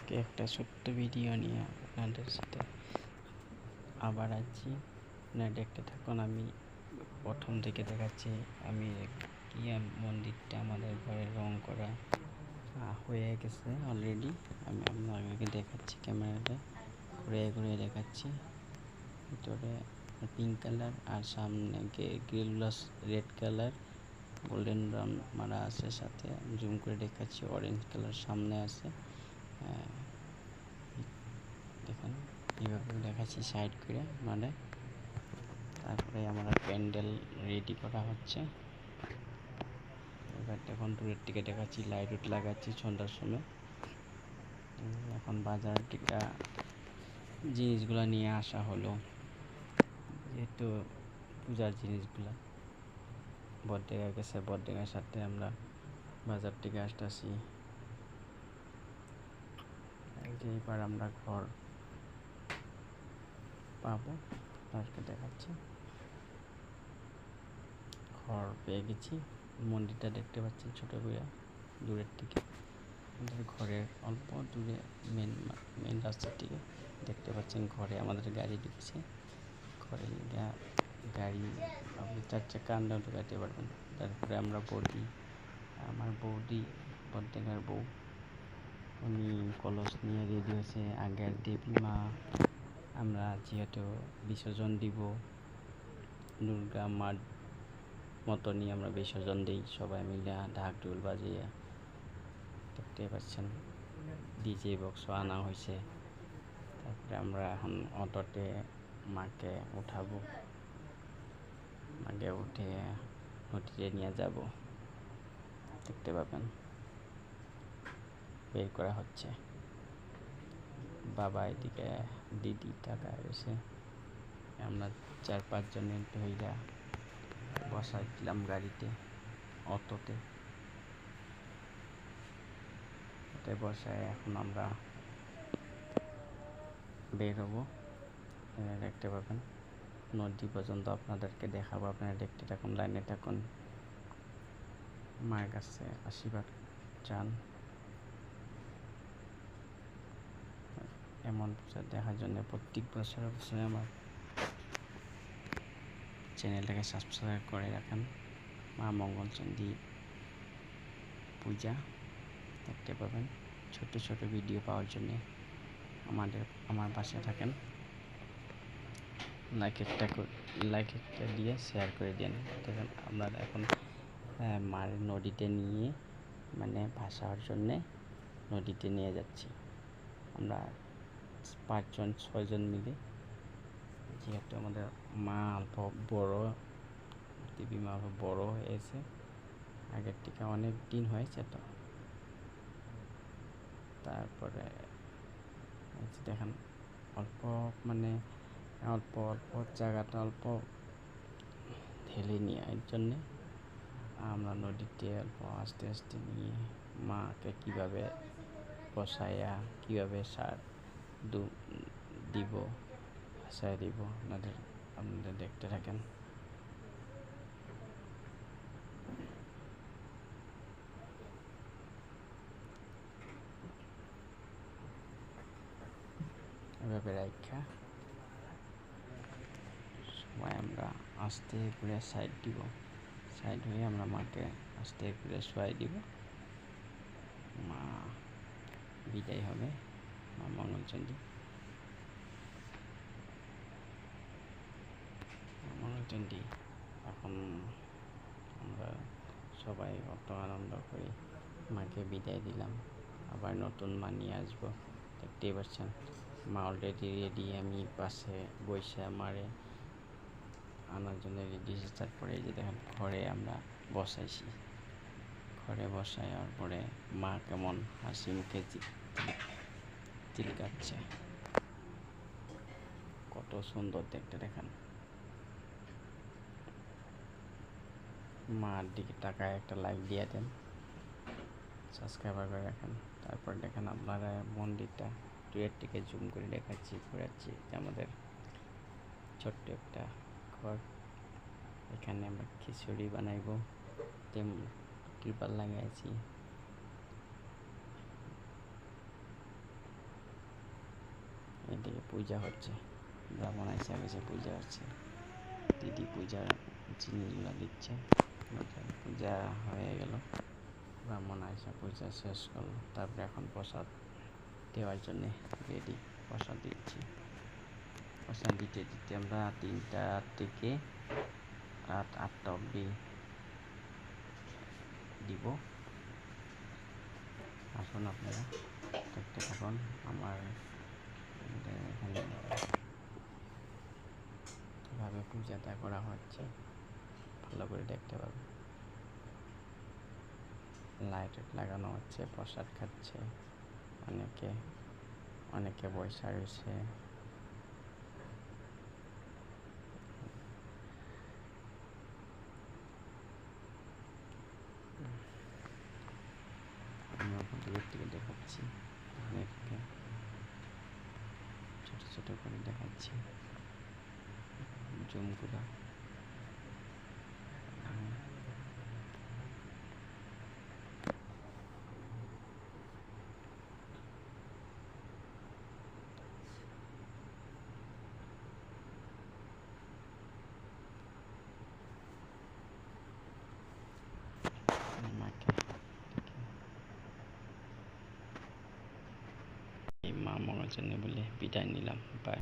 আজকে একটা ছোট্ট ভিডিও নিয়ে আপনাদের সাথে আবার আছি। আপনারা দেখতে থাকুন। আমি প্রথম থেকে দেখাচ্ছি। আমি মন্দিরটা আমাদের ঘরে রং করা হয়ে গেছে অলরেডি। আমি আপনাদেরকে দেখাচ্ছি, ক্যামেরাটা ঘুরিয়ে ঘুরিয়ে দেখাচ্ছি। ভিতরে পিঙ্ক কালার আর সামনে গ্রিলগুলো রেড কালার, গোল্ডেন ব্রাউন মারা আছে, সাথে জুম করে দেখাচ্ছি অরেঞ্জ কালার সামনে আছে। দেখেন এইভাবে দেখাচ্ছি সাইড করে মানে। তারপরে আমরা প্যান্ডেল রেডি করা হচ্ছে। এবার এখন দূরের দিকে দেখাচ্ছি, লাইট উট লাগাচ্ছি সন্ধ্যার সময়। এখন বাজার থেকে জিনিসগুলো নিয়ে আসা হলো, যেহেতু পূজার জিনিসগুলো বড়দিঘা গেছে, বড়দিঘার সাথে আমরা বাজার থেকে আসতেছি। এবার আমরা ঘর পাবো, আপনাকে দেখাচ্ছি। ঘর পেয়ে গেছি। মন্দিরটা দেখতে পাচ্ছেন ছোট করে দূরের থেকে। আমাদের ঘরের অল্প দূরে মেন রাস্তার দিকে দেখতে পাচ্ছেন ঘরে আমাদের গাড়ি ঢুকছে। ঘরে গাড়ি আপনি 4 চাকা আন্ডাও ঢুকাতে পারবেন। তারপরে আমরা আমার বৌদি, বড়দিঘার বউ, উনি কলস নিয়ে রেডি হয়েছে। আগের দেবী মা আমরা যেহেতু বিসর্জন দিব, দুর্গা মার মতনই আমরা বিসর্জন দিই সবাই মিলে ঢাক ঢোল বাজিয়ে। দেখতে পাচ্ছেন ডিজে বক্সও আনা হয়েছে। তারপরে আমরা এখন অটোতে মাকে উঠাবো, মাকে উঠে নদীতে নিয়ে যাব। দেখতে পাবেন বের করা হচ্ছে। বাবা এদিকে, দিদি টাকা এসে আমরা 4-5 জনের ধইরা বসাই দিলাম গাড়িতে, অটোতে বসায় এখন আমরা বের হবো। দেখতে পাবেন নদী পর্যন্ত আপনাদেরকে দেখাবো। আপনারা দেখতে থাকুন, লাইনে থাকুন, মায়ের কাছে আশীর্বাদ চান। এমন পূজা দেখার জন্য প্রত্যেক বছরে আমার চ্যানেলটাকে সাবস্ক্রাইব করে রাখেন। মা মঙ্গলচণ্ডী পূজা দেখতে পাবেন। ছোট ছোট ভিডিও পাওয়ার জন্য আমার পাশে থাকেন। লাইক একটা দিয়ে শেয়ার করে দেন। দেখেন আমরা এখন মার নদীতে নিয়ে মানে ভাসার জন্যে নদীতে নিয়ে যাচ্ছি আমরা 5-6 জন মিলে। যেহেতু আমাদের মা অল্প বড়, দেবী মা বড় হয়েছে, আগের থেকে অনেক দিন হয়েছে তো। তারপরে দেখেন অল্প জায়গাটা অল্প ঢেলে নিয়ে, এর জন্যে আমরা নদীতে অল্প আস্তে আস্তে নিয়ে মাকে কীভাবে বসাইয়া কীভাবে সার দিব, ভাসায় দিব, আপনাদের দেখতে থাকেন। এভাবে রাখা সবাই আমরা আস্তে করে সাইড দিব, সাইড হয়ে আমরা মাকে আস্তে করে শোয়াই দিব। মা বিদায় হবে, মা মঙ্গলচণ্ডী। এখন আমরা সবাই অত আনন্দ করে মাকে বিদায় দিলাম। আবার নতুন মা নিয়ে আসবো। দেখতেই পাচ্ছেন মা অলরেডি রেডি। আমি পাশে বসে মারে আনার জন্য রেডি। তারপরে এই যে দেখেন ঘরে আমরা বসাইছি। ঘরে বসাইয়ার পরে মা কেমন হাসি মুখে চিলকাচ্ছে, কত সুন্দর দেখতে। দেখেন মার দিকে টাকায় একটা লাইক দিয়ে দেন, সাবস্ক্রাইবার করে রাখেন। তারপর দেখেন আপনারা মন্দিরটা দূরের থেকে জুম করে দেখাচ্ছি, ঘোরাচ্ছি। আমাদের ছোট্ট একটা ঘর, এখানে আমরা খিচুড়ি বানাইব, ত্রিপাল লাগাইছি। এদিকে পূজা হচ্ছে, ব্রাহ্মণ এসে গেছে, পূজা হচ্ছে। দিদি পূজার জিনিসগুলো দিচ্ছে। পূজা হয়ে গেল, ব্রাহ্মণ এসে পূজা শেষ করলো। তারপরে এখন প্রসাদ দেওয়ার জন্যে রেডি, প্রসাদ দিচ্ছি। প্রসাদ দিতে দিতে আমরা 3টা থেকে রাত 8টা অবধি দিব। আসুন আপনারা দেখতে থাকুন আমার এখানে কীভাবে পূজাটা করা হচ্ছে, ভালো করে দেখতে পাবেন। লাইট লাগানো হচ্ছে, প্রসাদ খাচ্ছে অনেকে, অনেকে বৈশা রয়েছে। আমি এখন দূরের থেকে দেখাচ্ছি, অনেককে ছোটো ছোটো করে দেখাচ্ছি জুম করে। মাকে এই মা মঙ্গল জন্য বলে বিদায় নিলাম। বাই।